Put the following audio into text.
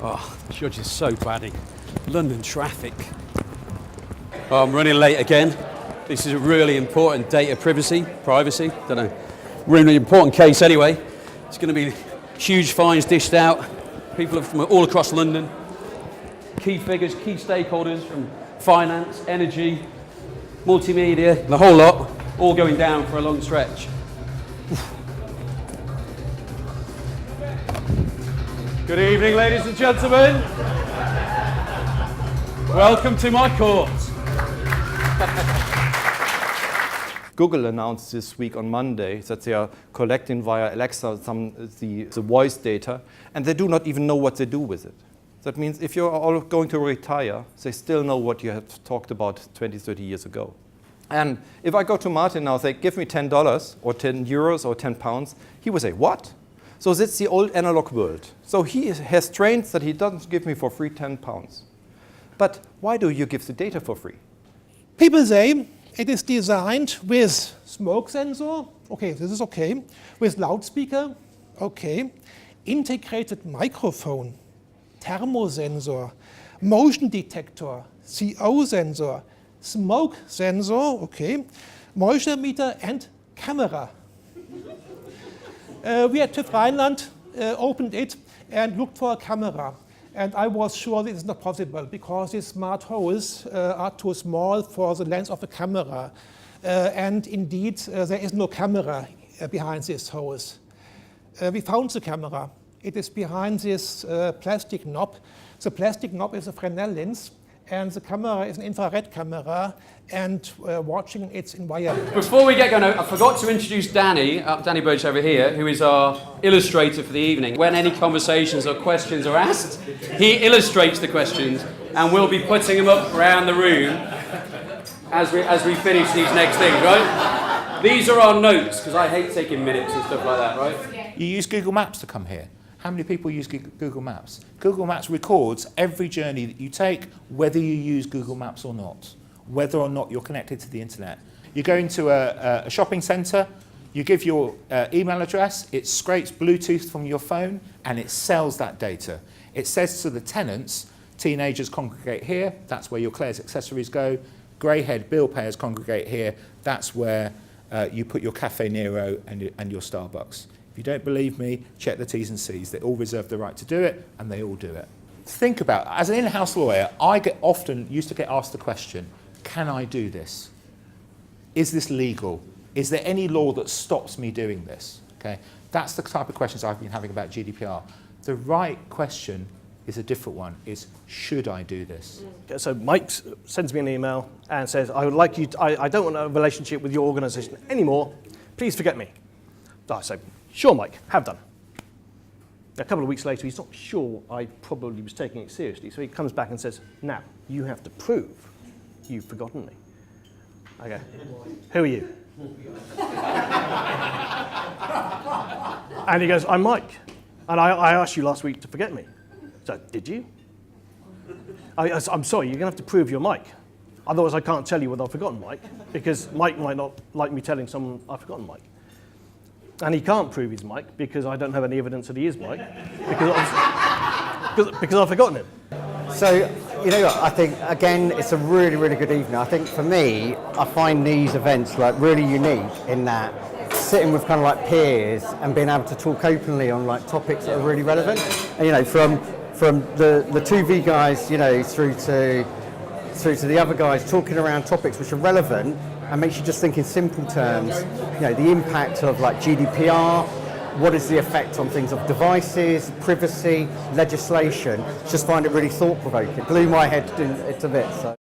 Oh, Judge is so batty. London traffic. Oh, I'm running late again. This is a really important data privacy, don't know. Really important case anyway. It's going to be huge fines dished out. People from all across London. Key figures, key stakeholders from finance, energy, multimedia, the whole lot, all going down for a long stretch. Good evening, ladies and gentlemen. Welcome to my court. Google announced this week on Monday that they are collecting via Alexa the voice data, and they do not even know what they do with it. That means if you're all going to retire, they still know what you have talked about 20, 30 years ago. And if I go to Martin now and say, give me $10 or 10 euros or 10 pounds, he will say, what? So that's the old analog world. So he has trained that he doesn't give me for free 10 pounds. But why do you give the data for free? People say it is designed with smoke sensor, okay, this is okay, with loudspeaker, okay, integrated microphone, thermosensor, motion detector, CO sensor, smoke sensor, okay, moisture meter and camera. We at TÜV Rheinland opened it and looked for a camera. And I was sure this is not possible because these smart holes are too small for the lens of the camera. And indeed, there is no camera behind these holes. We found the camera. It is behind this plastic knob. The plastic knob is a Fresnel lens, and the camera is an infrared camera, and watching its environment. Before we get going, I forgot to introduce Danny Birch over here, who is our illustrator for the evening. When any conversations or questions are asked, he illustrates the questions, and we'll be putting them up around the room as we finish these next things, right? These are our notes, because I hate taking minutes and stuff like that, right? You use Google Maps to come here. How many people use Google Maps? Google Maps records every journey that you take, whether you use Google Maps or not, whether or not you're connected to the internet. You go into a shopping centre, you give your email address, it scrapes Bluetooth from your phone, and it sells that data. It says to the tenants, teenagers congregate here, that's where your Claire's accessories go. Grey-haired bill payers congregate here, that's where you put your Cafe Nero and your Starbucks. If you don't believe me, check the T's and C's. They all reserve the right to do it, and they all do it. Think about, as an in-house lawyer, I often used to get asked the question, can I do this? Is this legal? Is there any law that stops me doing this? Okay? That's the type of questions I've been having about GDPR. The right question is a different one, is should I do this? So Mike sends me an email and says, I would like you to, I don't want a relationship with your organisation anymore. Please forget me. So I say, sure, Mike, have done. A couple of weeks later, he's not sure I probably was taking it seriously, so he comes back and says, now, you have to prove you've forgotten me. I go, who are you? And he goes, I'm Mike, and I asked you last week to forget me. So, did you? I'm sorry, you're going to have to prove you're Mike. Otherwise, I can't tell you whether I've forgotten Mike, because Mike might not like me telling someone I've forgotten Mike. And he can't prove he's Mike because I don't have any evidence that he is Mike because I've forgotten him. So, you know, I think, again, it's a really, really good evening. I think for me, I find these events like really unique in that sitting with kind of like peers and being able to talk openly on like topics that are really relevant. And, you know, from the 2V guys, you know, through to the other guys talking around topics which are relevant and makes you just think in simple terms, you know, the impact of like GDPR, what is the effect on things of devices, privacy, legislation. Just find it really thought-provoking. Blew my head into bits. So.